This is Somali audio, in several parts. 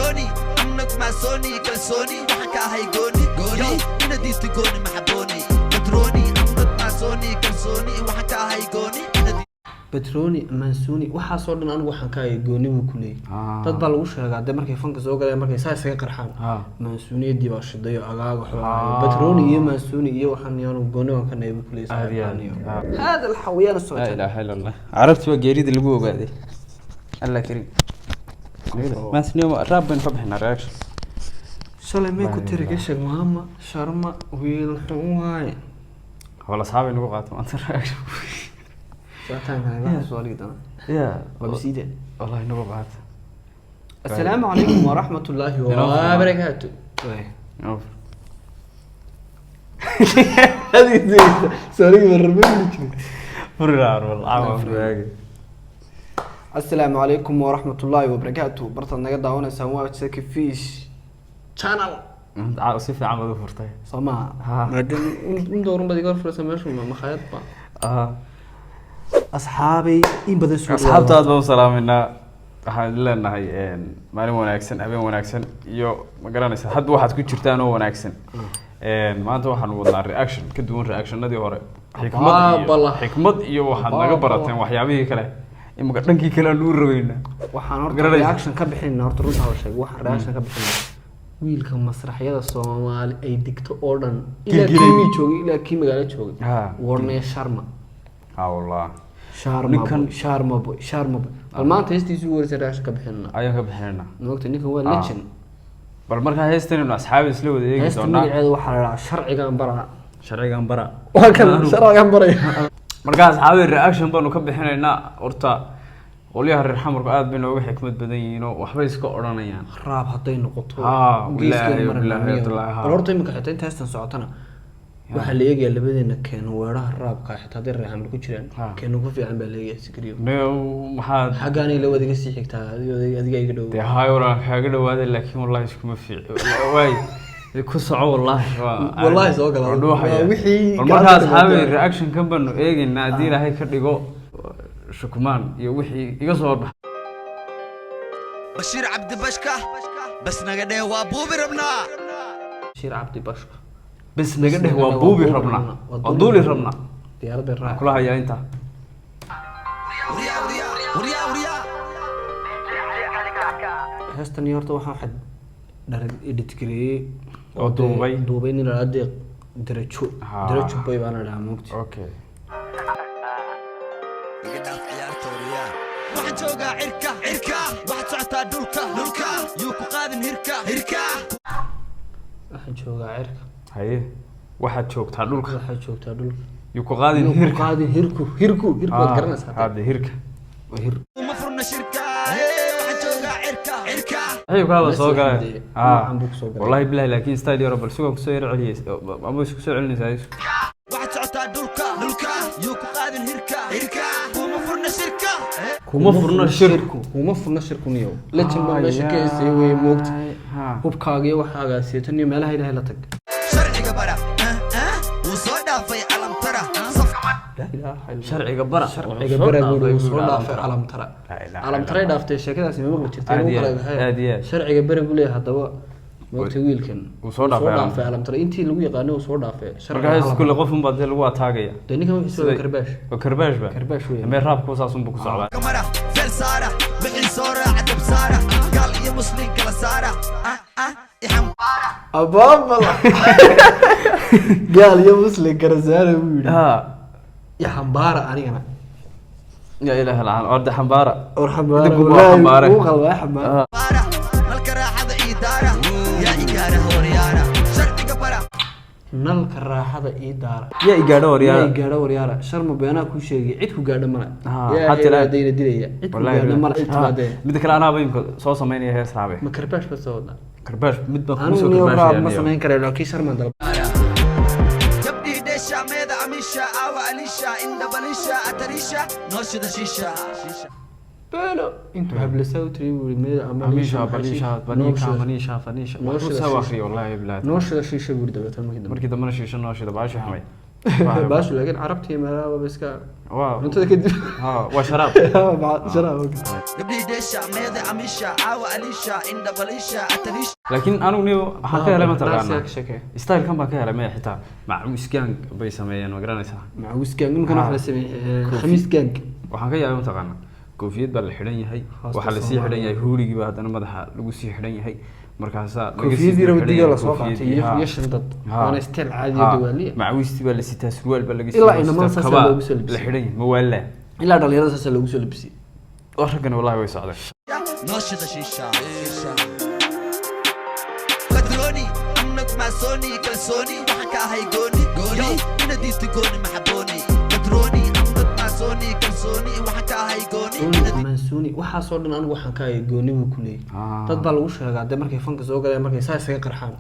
جوني أمك مع سوني كالسوني وحكا هاي جوني جوني إنا ديستي جوني محبوني بتروني أمك مع سوني كالسوني وحكا هاي جوني بتروني مانسوني waxaa soo dhan anigu waxaan ka gooni buu ku leeyahay dad baa lagu sheegaa de markay fanka soo galeen markay saas iska qarxaan maansuuniyadii baa shidayo agaaga xoolaha بتروني iyo maansuuni iyo waxaan yaanu gooni waan ka neeyay ku leeyahay هذا الحويان الصوت لا اله الا الله عرفت وجريد اللي بو غادي الله كريم ما سنيو راب بن فبحنا رياكشن shalay may ku tiri gashay maama sharma wiil xuwaay والله اصحابي نقول قاتم انت رياكشن ساعتين هذا سؤالي ده يا وبسيده والله نقول قات السلام عليكم ورحمة الله وبركاته اوف هذه زي سوري بربي فرار والله عافيه السلام عليكم ورحمة الله وبركاته برتنا naga daawanaysan waa Saki Fish channel صفي عمل فرتي سما مادام ندورن بدي قال فرصة ماشي ما خيط با أصحابي إن بدي سؤال أصحابتي أدبوا سلامنا waxaan leenahay maalin wanaagsan habeen wanaagsan iyo ma garanaysa had waxaad ku jirtaan oo wanaagsan maanta waxaan wadnaa reaction ka duwan reactionadii hore xikmad iyo waxaad naga barateen waxyaabihii kale imika dhankii kale aan u rabayna waxaan horta reaction ka bixinaa horta runta hawsha waxaan reaction ka bixinaa wiilka masraxyada Soomaali ay digto oo dhan ilaa kimi joogi ilaa kimi magaalo joogi warnay sharma wallah sharma boy bal maanta heestiisu warisa reaction ka bixinaa ayaan ka bixinaa noogta ninkan waa legend bal marka heestan inuu asxaabi isla wada eegi doonaa heestan waxa la yiraahdaa sharcigan bara waa kan sharcigan baray marka asxaabi reaction baanu ka bixinaynaa horta qoliyaha reer xamarku aad bay nooga xikmad badan yihiin oo waxba iska oranayaan raab haday noqoto billahi horta imika xitaa inta heestan socotana waxa la eegaya labadeena keen weeraha raabka xitaa haday reer xamar ku jiraan keen ugu fiican baa la eegaya sikriyo maxaa xagaani la wada gasii xigtaa adiga iga dhow de haayora kaaga dhawaada laakiin wallahi iskuma fiican way ku soco wallahi soo gala wixii marka asxaabi reaction kan banu eegaynaa hadii ilaahay ka dhigo شكمان يوحي يقصور بشير عبد بشكة بس نقدر وابوبي ربنا بشير عبد بشكة بس نقدر وابوبي ربنا ودولي ربنا ديار بالراحة كلها يا انت وريا هستن يورتو waxaa xad darag edit gareeyay oo duubay in la adeeg darajo bay baan dhahaa moogti okay waxaan joogaa cirka waxaad socotaa dhulka yuu ku qaadin hirka waxaan joogaa cirka haye waxaad joogtaa dhulka yuu ku qaadin hirku waad garanaysaa hada hirka waa hir uma furna shirka waxaan joogaa cirka ayuu kaaba soo galay wallahi billahi laakiin style yaro bal suuqa ku soo yar celiyay ama isku soo celinaysaa waxaad socotaa dhulka yuu ku qaadin hirka kuma furna shirku niyo legend baa meesha ka heesay way moogta hubkaaga iyo waxaaga seetan iyo meelaha ilaahay la tag sharciga bara uu soo dhaafay alam tara sharciga bara uu soo dhaafay alam tara dhaaftay sheekadaasi ma maqli jirtay uu kala sharciga bara buu leeyahay hadaba moogta wiilkan uu soo dhaafay alam tara intii lagu yaqaano uu soo dhaafay sharciga isku qof un baad lagu ataagaya ninkan wuxuu soo karbaash weey ama raabku saasun buu ku socdaa kamara feel saara bixin soora cadab saara gal iyo muslim kala saara ababala gal iyo muslim kala saara buu yiri ya xambaara anigana ya ilaaha la'aan orda xambaara xambaara uu qalbaa xambaara halka raaxada idaara ya igaara horyaara sharciga bara nalka raaxada idaara ya igaara waryaara sharma beenaa ku sheegay cid ku gaadha mala hatta la deeyna dilaya cid ku gaadha mala cid baade mid kale ana bayimka soo sameynaya hees raabe ma karbaash bas soo wada karbaash mid baa ku soo karbaash ma sameyn karo laakiin sharma dal jabdi desha meeda amisha awa alisha inda balisha atarisha nooshida shisha بلا انتو هبلساو تريبوا الميل امانيشا بنيشا فنيشا نوشدا واخري والله بلاد نوشدا شيشه ورد دبتان markii dambe shiisha nooshida baasha xamay باشو لكن عربتي ما بس كا واو انت كده وشراب شراب قبلي ديشا ميدي عميشا عاوة أليشا إن دبليشا أتريش لكن أنا ونيو حكى لما تقارن شكل ستايل كم بكى لما حتى مع ويسكان بيسميان وقرانيسها مع ويسكان ممكن واحد اسمه خميس كانك waxaan ka yaabay taqaana koofiyad baa la xiran yahay waxa la sii xiran yahay huurigi baa hadana madaxa lagu sii xiran yahay markaas koofiyadii rawdiga la soo qaatay iyo shindad waana istil caadi dawaliya macawisti baa la sitaa surwaal baa laga sii ilaa inama saasa lagu soo la xiran yahay mawala ilaa dhalinyarada saasa lagu soo labisi warkan wallahi way socdeen ناشط شيشة قدروني أمنك مع سوني كالسوني وحكا هيقوني قولي من ديت قوني محبوني قدروني أمنك مع سوني كالسوني وحكا هيقوني mansuuni waxa soo dhan anigu waxaan ka ay gooni buu ku leeyahay dad baa lagu sheegaa de markay fanka soo galeen markay saa isaga qarxaan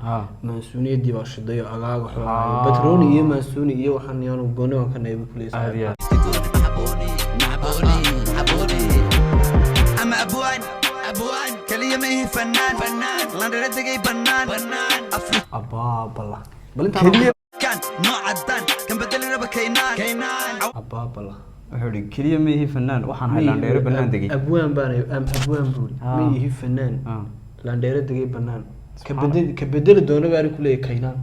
mansuuniyadii baa shidayo agaaga xoolahay batrooni iyo mansuuni iyo waxaan yaanu gooni waan ka naayay ku leeyahay محبوني محبوني محبوني أما أبوان كلمة هي فنان لندن دقي بنان أفريقيا abaabala bal inta كان نوع عدان كان بدل ربا كينان abaabala wuxuu yiri kaliya ma yihi fanaan waxaan hay landheero banaan degay abwaan baan abwaan buuri ma yihi fanaan landheero degay banaan ka bedeli doona baan ku leeyahay kaynaan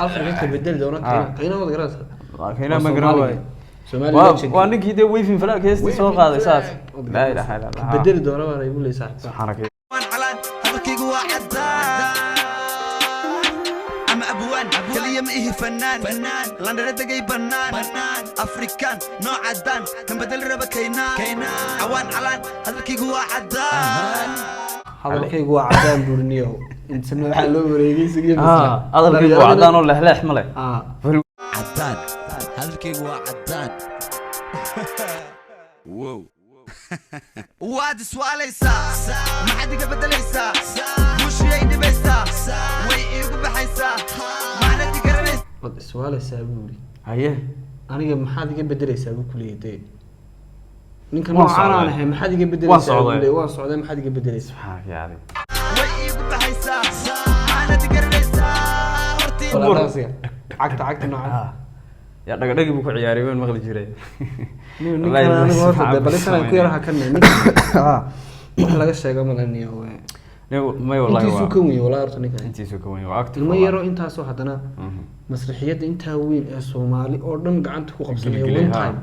afrika ka bedeli doona kaynaan wada garaas kaynaan ma garaway Soomaaliya waa ninkii de wayfin falaak heesti soo qaaday saas la ilaaha illa allah bedeli doona baan igu leeyahay subhanaka علان هذاكيغو عدان أما أبوان كلية ما إيه فنان لندن دقي بنان أفريكان نوع عدان كان بدل ربا كينان عوان علان هذاكيغو عدان hadalkaygu waa cadaan buurniyo inta waxa loo wareegay sigii hadalkaygu waa cadaan oo leexleex ma leh عدان هذاكيغو عدان واو واد سواليسا ما حد بدليسا مش يدي بيسا وي ايغو بحيسا ما ندي قرنيس wad iswaalaysaa buuri haye aniga maxaad iga bedelaysaa buu ku leeyahay ninkan ma caanaanahay maxaad iga bedelaysaa waan socday maxaad iga bedelaysaa subhanaka yaadi وي ايغو بحيسا ما ندي قرنيسا horti cagta nooca ya dhagadhagi buu ku ciyaaray waan maqli jiray ninkan aniga horta bal intaan ku yaraha kan wax laga sheego malaniyo may wallahi intiisu ka weyn wallahi horta ninkan intiisu ka weyn waa active ilmo yaro intaasoo haddana masraxiyadda intaa weyn ee Soomaali oo dhan gacanta ku qabsanaya one time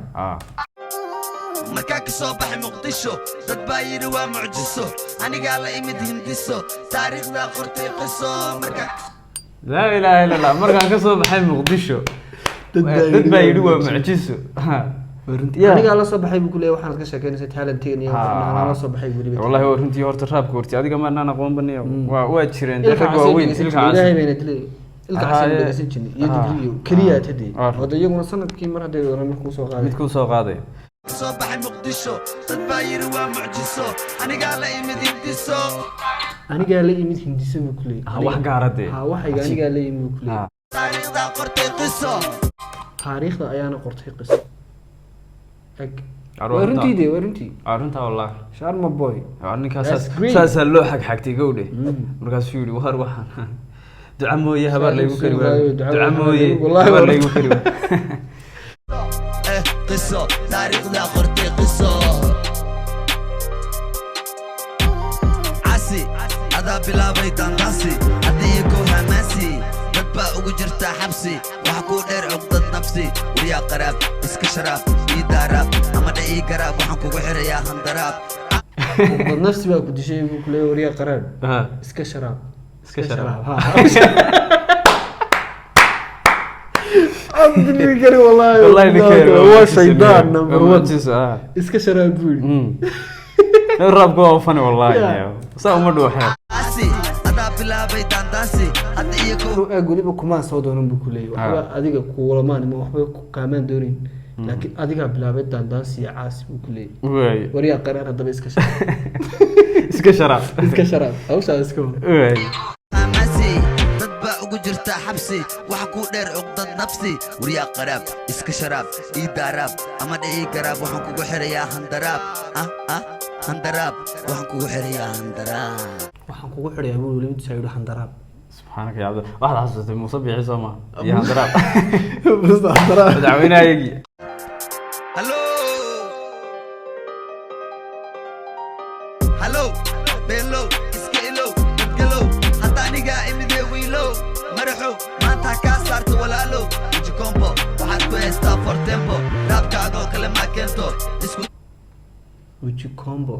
markaa ka soo baxay muqdisho dad baa yidhi waa mucjiso anigaa la imid hindiso taariikhda qortay qiso markaa laa ilaaha illa allah markaan ka soo baxay muqdisho dad baa yidhi waa mucjiso anigaa la soo baxay buu ku leeyahay waxaan ka sheekeynaysaa talenteena iyo waxaan la soo baxay weliba wallahi waa runtii horta raabka horti adiga ma naan aqoon baniyo waa jireen dad waa weyn ilka ilaahay bayna dilay ilka xasan dhageysan jiray iyo digriyo kaliya tadii wada iyaguna sanadkii mar hadday doonaan markuu soo qaaday mid ku soo qaaday soo baxay muqdisho dad baa yidhi waa mucjiso anigaa la imid hindiso anigaa la imid hindiso buu ku leeyahay wax gaarade waxayga anigaa la imid buu ku leeyahay taariikhda qortay qiso taariikhda ayaana qortay qiso waruntii arunta wallahi sharma boy ninkaas saasa loo xagxagtay gowdhe markaas uu yiri war waxaan duca mooye habar laygu kari waayo duca mooye habar laygu kari waayo qiso taariikhda qortay qiso asi adaa bilaabay dandaasi haddii ku hamaasi dad baa ugu jirta xabsi waxa ku dheer cugdad nafsi wariyaa qaraab iska sharaab ii daaraab ama dha ii garaab waxaan kugu xirayaa handaraab cugdad nafsi baa ku dishay buu ku leeyahay wariyaa qaraab iska sharaab أبدي كري والله هو شيطان نمبر 1 إسكا شرابول الراب قوة فني والله ساو مدوحة أسي أنا بلا بيتان داسي هذا يكو أقول لك كمان صودون بكلي وحبا أديك كولمان ما وحبا كمان دورين لكن أديك بلا بيتان داسي عاصم بكلي وريا قرار هذا إسكا شراب إسكا شراب إسكا شراب أو شو إسكو ugu jirta xabsi waxa ku dheer cugdad nafsi wariyaa qaraab iska sharaab ii daaraab ama dhii garaab waxaan kugu xirayaa handaraab handaraab waxaan kugu xirayaa handaraab waxaan kugu xirayaa buu waliba sayro handaraab subxaanaka ya cabdi waxaad xasuustay muuse biixi soo ma iyo handaraab bas hadara madaxweynahaygii hallo beelo iska ilo dadgalo hadda aniga imide wiilo maraxo maanta kaa saarta walaalo ujikombo waxaad ku haystaa fortempo raabkaagoo kale maa keento isku ujikombo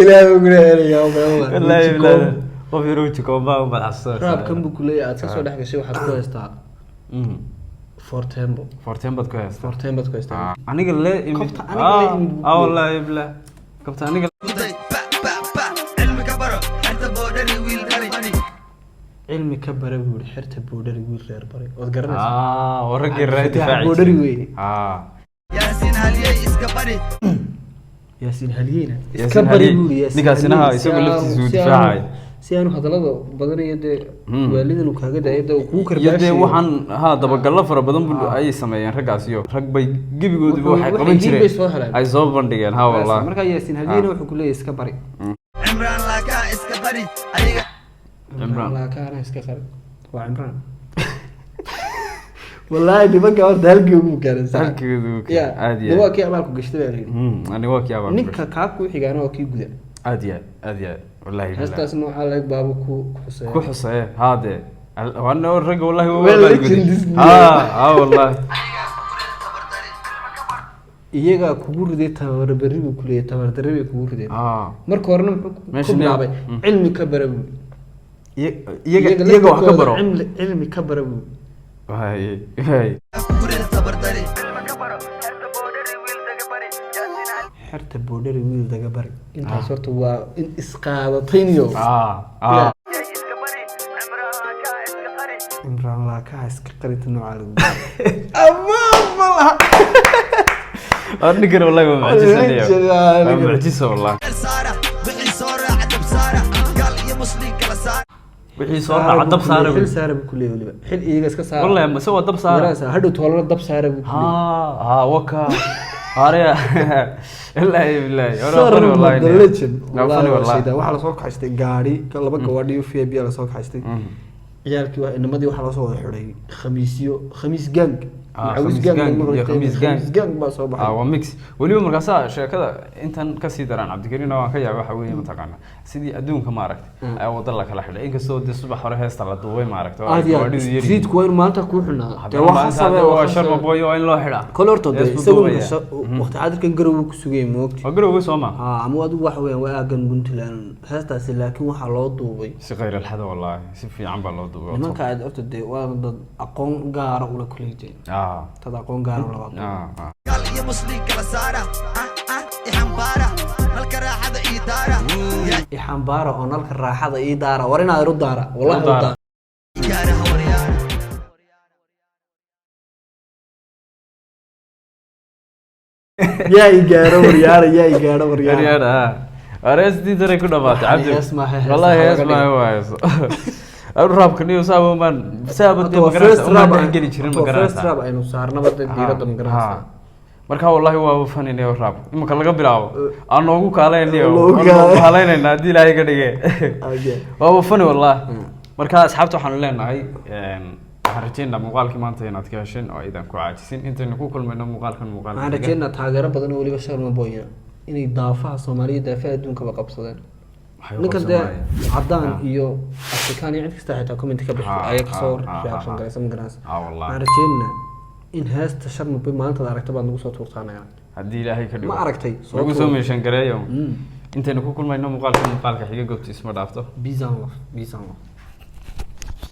ilaahay ugu leeyahay wallaahi bilaa qof yar ujikombo ma xasuusto raabkan buu kuleeyahay aad ka soo dhex gashay waxaad ku haystaa fortempo fortembaad ku haystaa fortembaad ku haystaa aniga le imid Kabta aniga le imid buu wallaahi bilaa kabta aniga day cilmi ka baro xerta boodhari wiil dhari cilmi ka bara buu yidhi xerta boodhari wiil reer baray waad garanaysaa warraggii reer difaaci boodhari weyne yaasiin haliyey iska bari yaasiin haliyeyna Yaasiin Haliyey. Ninkaasina isagoo laftiisa uu difaacay. si aanu hadallada badanayo dee waalidan uu kaaga daaya dee uu kuu iyo karbaashay dee waxaan dabagallo fara badan ayay sameeyeen raggaas iyo rag bay gebigoodiba waxay Waxay qaban hiil bay soo jireen heleen. ay soo bandhigeen ha wallah markaa yaasiin haliyeyna wuxuu ku leeyahay iska bari cimraan laakaa iska bari adiga Cimraan. laakaana iska qari waa cimraan wallaahi nimanka horta halkii ugu gaaraysaa halkeedu ya aad de iyo waa kii abaalku gashtada baa layidhi ani waa kiyaaba ninka kaa kuu xigaana waa kii guda aad iyo aad wallahi heestaas noocaa leeg baabu ku xuseeya ku xusay haade wana rag wallahi Well, legend is wallahi iyagaa kugu riday tabarbari buu kuleeyahay tabardarri bay kugu rideen marka horena muxuu ku Meesha bilaabay cilmi ka bara buu iyaga wax ka baro cilmi ka bara buu waay gurida tabardari xerta boodhari wiil daga bari intaas horta waa in isqaadatayniyo cimraan laakaa iska qarinta noocaa lagu ninkan wallahi waa mucjiso wallahi saara wixii soo raaca dab saara gaal iyo muslim kala saara wixii soo raaca dab saara xil saara buu kuleeyahay weliba xil iyaga iska saara wallahi mase waa dab saara Yaraysaa, hadhow toolana dab saara buu kuleeyahay waka hariya illaahi billahi Sarma wallahi the legend wallahi waxaa lasoo kaxaystay gaari laba gawaadhi iyo FIB lasoo kaxaystay ciyaalkii waa inamadii waxaa lasoo wada xidhay khamiis gang khamiis gang baa soo baxay waa mix weliba markaasaa sheekada intan kasii daraan cabdikariin waan ka yaabay waxa weeye mataqaana sidii adduunka maaragtay ayaa wada la kala xidhay inkastoo dee subax hore heesta la duubay maaragtay aad yaa streetku waa in maanta kuu xidhnaa dee waxa sabay waa sharma boy oo in loo xidhaa kol horta dee isagu waqti cadirkan garow ku sugay moogti waa garowga soo ma ama adigu waxa weeyaan waa aagan puntland heestaasi laakiin waxaa loo duubay si khayr alxada wallahi si fiican baa loo duubay nimanka aad horta dee waa dad aqoon gaara ula kuleejay dad aqoon gaara ula wada gaal iyo muslim kala saara ixambaara nalka raaxada ii daara ixambaara oo nalka raaxada ii daara war inaad iru daara wallahi u daara gaaraha waryaara yaa i gaaro waryaara yaa i gaaro waryaara yaryaada areestii daray ku dhamaatay cabdi hees maaha, hees wallahi laga hees dhigo. maaha waayo raabka niyo saaban saabadii magarasa uma geli jirin first magarasa rap aynu saarnaba dad diirada magarasa marka wallahi waa faninay raab imaka laga bilaabo aan noogu kaaleynayo Noogu kaalay. kaaleynaynaa haddii ilaahay ka dhige waa fani wallahi marka asxaabta waxaanu leenahay waxaan rajeynaa muuqaalkii maanta inaad ka hesheen oo aydan ku caajisin intaynu ku kulmayno muuqaalkan waxaan rajeynaa taageero badan oo weliba sharma boya inay daafaha soomaaliya daafaha adduunkaba qabsadeen ninkan dee cadaan iyo afrikaan iyo cid kasta xitaa comment ka bixi ayaa kasoo reaction galaysa magarasa waxaan rajeynaa in heesta sharma boy maalintaad aragta baad nagu soo tuurtaanaya haddii ilaahay ka dhigo ma aragtay nagu soo meeshan gareeyo intaynu ku kulmayno muuqaalka xiga goobta isma dhaafto peace and love